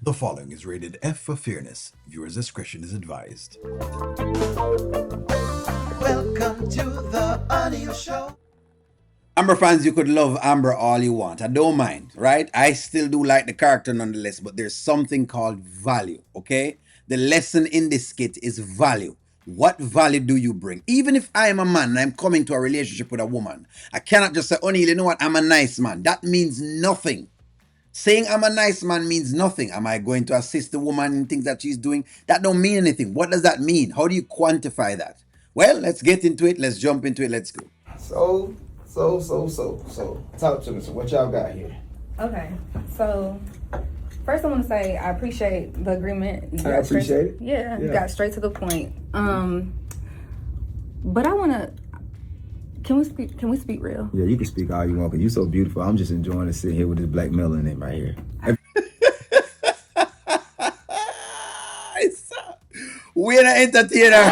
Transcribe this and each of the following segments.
The following is rated F for fairness. Viewers' discretion is advised. Welcome to the Audio Show. Amber fans, you could love Amber all you want. I don't mind, right? I still do like the character nonetheless, but there's something called value, okay? The lesson in this skit is value. What value do you bring? Even if I am a man and I'm coming to a relationship with a woman, I cannot just say, O'Neal, you know what? I'm a nice man. That means nothing. Saying I'm a nice man means nothing. Am I going to assist the woman in things that she's doing? That don't mean anything. What does that mean? How do you quantify that? Well, let's get into it. Let's jump into it. Let's go. So. Talk to me. So what y'all got here? Okay. So first I want to say I appreciate the agreement. You I appreciate it. Yeah, you got straight to the point. But I want to. Can we speak real? Yeah, you can speak all you want because you're so beautiful. I'm just enjoying to sit here with this black melanin right here. We're an entertainer.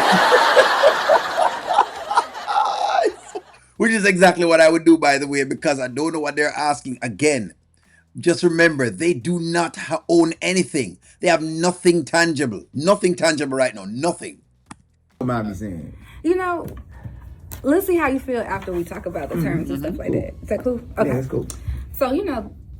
Which is exactly what I would do, by the way, because I don't know what they're asking. Again, just remember, they do not own anything. They have nothing tangible. Nothing tangible right now. Nothing. What am I saying? You know, let's see how you feel after we talk about the terms and stuff like that. Is that cool? Okay. Yeah, that's cool. So,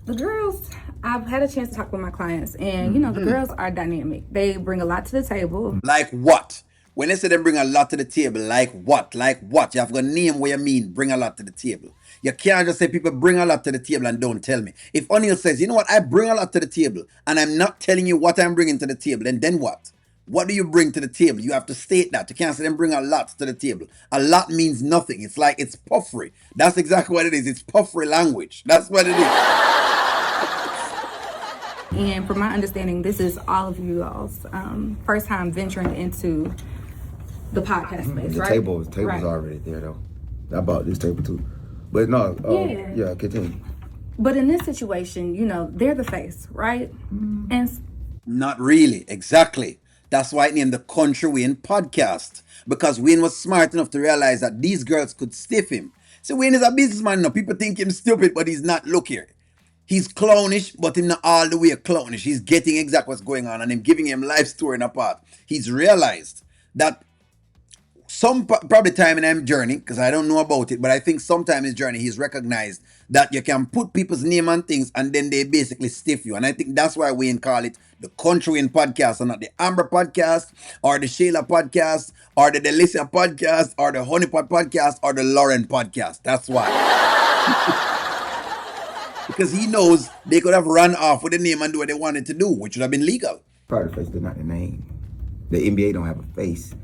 the girls, I've had a chance to talk with my clients, and, the girls are dynamic. They bring a lot to the table. Like what? When they say they bring a lot to the table, like what? Like what? You have to name what you mean, bring a lot to the table. You can't just say people bring a lot to the table and don't tell me. If O'Neal says, you know what, I bring a lot to the table, and I'm not telling you what I'm bringing to the table, and then what? What do you bring to the table? You have to state that. You can't say them bring a lot to the table. A lot means nothing. It's like it's puffery. That's exactly what it is. It's puffery language. That's what it is. And from my understanding, this is all of you all's first time venturing into the podcast space, The right? table's Right. already there, though. I bought this table, too. But no, yeah, continue. But in this situation, they're the face, right? And Not really. Exactly. That's why it named the Kountry Wayne podcast. Because Wayne was smart enough to realize that these girls could stiff him. So Wayne is a businessman now. People think him stupid, but he's not. Look here. He's clownish, but him not all the way clownish. He's getting exactly what's going on and him giving him life story in a part. He's realized that some probably time in his journey, because I don't know about it, but I think sometime in his journey he's recognized that you can put people's name on things and then they basically stiff you. And I think that's why Wayne call it the Kountry Wayne podcast and not the Amber podcast or the Shayla podcast or the Delicia podcast or the Honeypot podcast or the Lauren podcast. That's why. Because he knows they could have run off with the name and do what they wanted to do, which would have been legal. Part of the face, but not the name. The NBA don't have a face.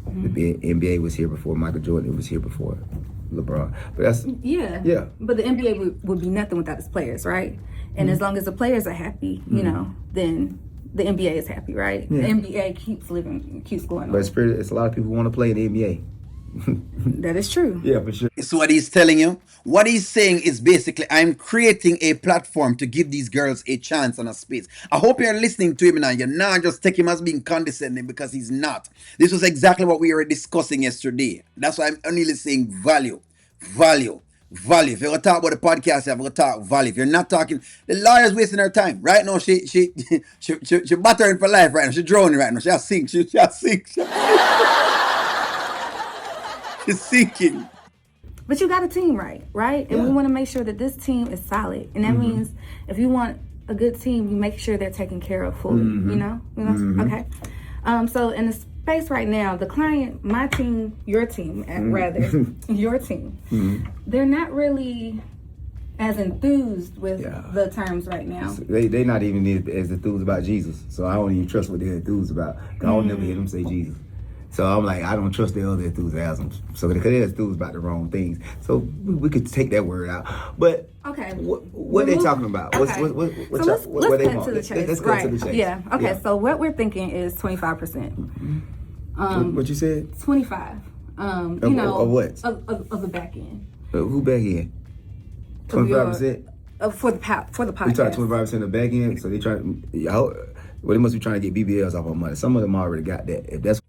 The NBA was here before Michael Jordan. It was here before LeBron. But that's yeah. But the NBA would be nothing without its players, right? And as long as the players are happy, then the NBA is happy, right? Yeah. The NBA keeps going on. But it's a lot of people who want to play in the NBA. That is true. Yeah, for sure. It's what he's telling you. What he's saying is basically, I'm creating a platform to give these girls a chance and a space. I hope you're listening to him now. You're not just take him as being condescending, because he's not. This was exactly what we were discussing yesterday. That's why I'm only saying value. If you're going to talk about the podcast, you're going to talk value. If you're not talking, the lawyer's wasting her time. Right now, she battering for life right now. She's drowning right now. She'll sink. She's sinking. But you got a team, right? And we want to make sure that this team is solid. And that means if you want a good team, you make sure they're taken care of fully, Okay. So in the space right now, the client, my team, your team, your team, they're not really as enthused with the terms right now. They not even as enthused about Jesus. So I don't even trust what they're enthused about. I don't never hear them say Jesus. So I'm like, I don't trust their other enthusiasms. So because they're enthused about the wrong things. So we could take that word out. But okay, what are they talking about? Okay. What let's they cut want? to the chase. Let's cut to the chase. Yeah. Okay. So what we're thinking is 25%. What you said? 25. Of what? Of the back end. Who back end? 25%. For the podcast. We talk 25% of the back end. So they they must be trying to get BBLs off our money. Some of them already got that. If that's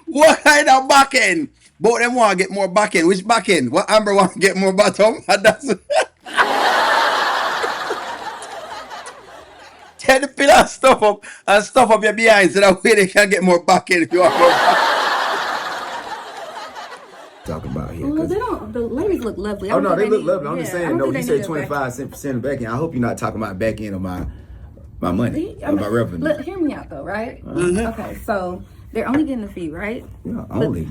What kind of back end? Both them want to get more back end. Which back end? What Amber want to get more bottom? And that's tear the pillar and stuff up your behind so that way they can get more back end if you want more back. Talk about here. Well, they don't. The ladies look lovely. Oh no, they look lovely. I'm yeah, just I saying. don't No, think you they say need that 25% back end. I hope you're not talking about back end of my money, I mean, my revenue. Look, hear me out though, right? Okay, so they're only getting the fee, right? Yeah, only.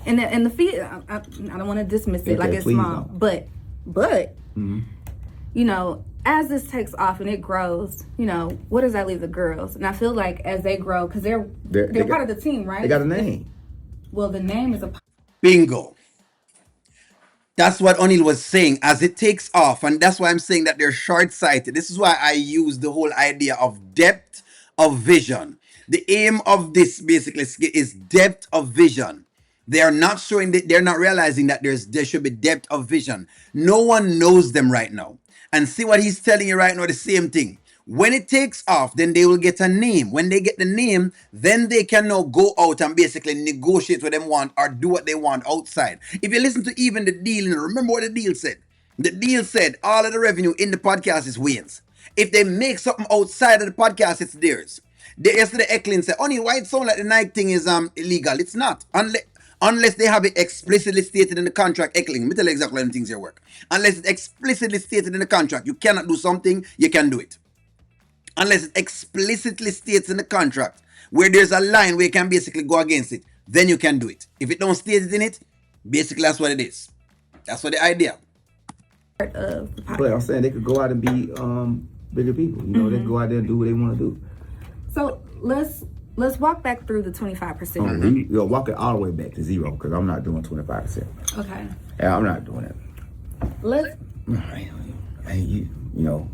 And the fee, I don't want to dismiss it Okay, like it's please small, don't. but you know, as this takes off and it grows, you know, what does that leave the girls? And I feel like as they grow, because they're part of the team, right? They got a name. Well, the name is a Bingo. That's what O'Neill was saying. As it takes off, and that's why I'm saying that they're short-sighted. This is why I use the whole idea of depth of vision. The aim of this basically is depth of vision. They are not showing that, they're not realizing that there should be depth of vision. No one knows them right now. And see what he's telling you right now, the same thing. When it takes off, then they will get a name. When they get the name, then they can now go out and basically negotiate what they want or do what they want outside. If you listen to even the deal, remember what the deal said. The deal said all of the revenue in the podcast is Wayne's. If they make something outside of the podcast, it's theirs. Yesterday, Eklund said, "Only why it sound like the Nike thing is illegal? It's not. Unless they have it explicitly stated in the contract." Eckling, let me tell you exactly how things here work. Unless it's explicitly stated in the contract, you cannot do something, you can do it. Unless it explicitly states in the contract where there's a line where you can basically go against it, then you can do it. If it don't state it in it, basically that's what it is. That's what the idea. part of the podcast. But I'm saying they could go out and be bigger people. You know, they can go out there and do what they want to do. So let's walk back through the 25%. You'll walk it all the way back to zero because I'm not doing 25%. Okay. Yeah, I'm not doing it. Let's.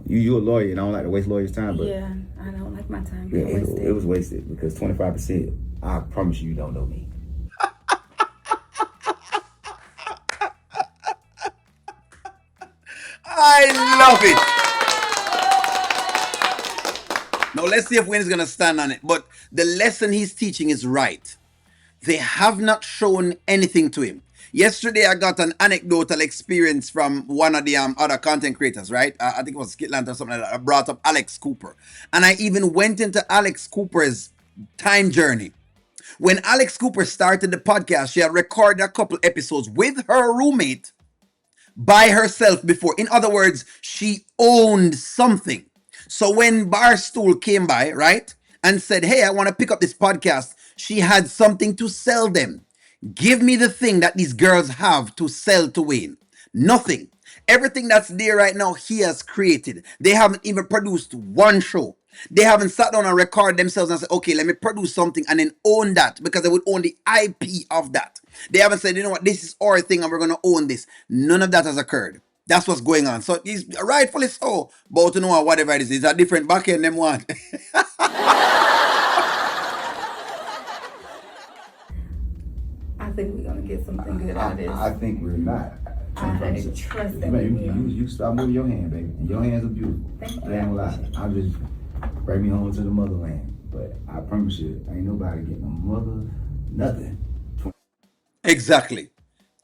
You're a lawyer, and I don't like to waste lawyers' time, but Yeah, I don't like my time yeah, being wasted. it was wasted because 25%. I promise you don't know me. I love it. Now let's see if Wayne is gonna stand on it. But the lesson he's teaching is right. They have not shown anything to him. Yesterday, I got an anecdotal experience from one of the other content creators, right? I think it was Skitland or something like that. I brought up Alex Cooper. And I even went into Alex Cooper's time journey. When Alex Cooper started the podcast, she had recorded a couple episodes with her roommate by herself before. In other words, she owned something. So when Barstool came by, right, and said, "Hey, I want to pick up this podcast," she had something to sell them. Give me the thing that these girls have to sell to Wayne. Nothing. Everything that's there right now, he has created. They haven't even produced one show. They haven't sat down and recorded themselves and said, "Okay, let me produce something," and then own that because they would own the IP of that. They haven't said, "You know what, this is our thing and we're going to own this." None of that has occurred. That's what's going on. So he's rightfully so. But you know what, whatever it is, it's a different back end them one. I think we're gonna get something good out of this. I think we're not. I trust that we Baby, will. you stop moving your hand, baby. Your hands are beautiful. Thank you. I ain't gonna lie. I'll just bring me home to the motherland. But I promise you, ain't nobody getting a mother, nothing. Exactly.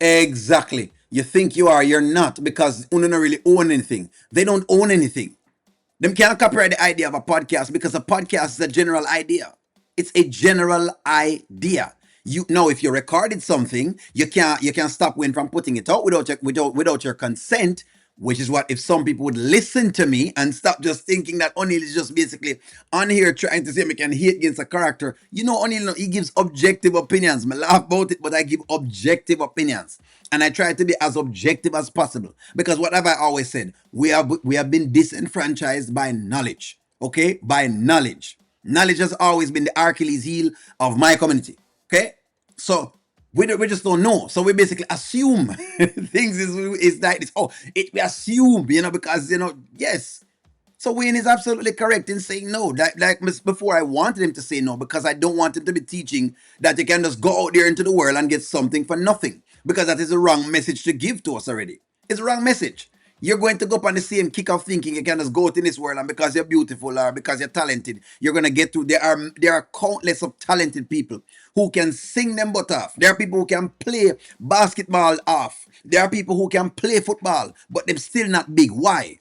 Exactly. You think you are, you're not, because you don't really own anything. They don't own anything. Them can't copyright the idea of a podcast because a podcast is a general idea. It's a general idea. You know, if you recorded something, you can't stop Wayne from putting it out without your consent. Which is what if some people would listen to me and stop just thinking that O'Neill is just basically on here trying to say me can hate against a character. You know, O'Neill, he gives objective opinions. I laugh about it, but I give objective opinions. And I try to be as objective as possible. Because what have I always said? We have been disenfranchised by knowledge. Okay? By knowledge. Knowledge has always been the Achilles heel of my community. Okay? So we just don't know. So we basically assume things is like this. We assume, because, yes. So Wayne is absolutely correct in saying no. Like before, I wanted him to say no because I don't want him to be teaching that you can just go out there into the world and get something for nothing. Because that is the wrong message to give to us already. It's a wrong message. You're going to go up on the same kick of thinking you can just go out in this world and because you're beautiful or because you're talented, you're gonna get to. There are countless of talented people who can sing them butt off. There are people who can play basketball off. There are people who can play football, but they're still not big. Why?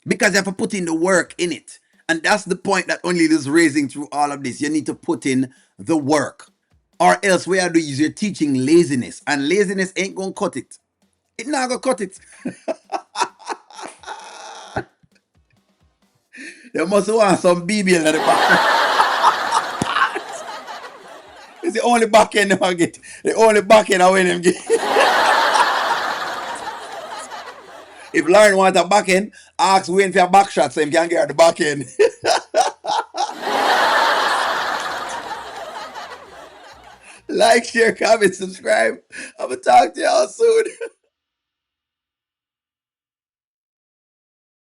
Because you have to put in the work in it. And that's the point that only is raising through all of this. You need to put in the work. Or else what you do is you're teaching laziness. And laziness ain't gonna cut it. It not gonna cut it. They must want some BBL at the back. It's the only back end I get. The only back end I win them get. If Lauren want a back end, ask Wayne for a back shot so he can get the back end. Like, share, comment, subscribe. I'm gonna talk to y'all soon.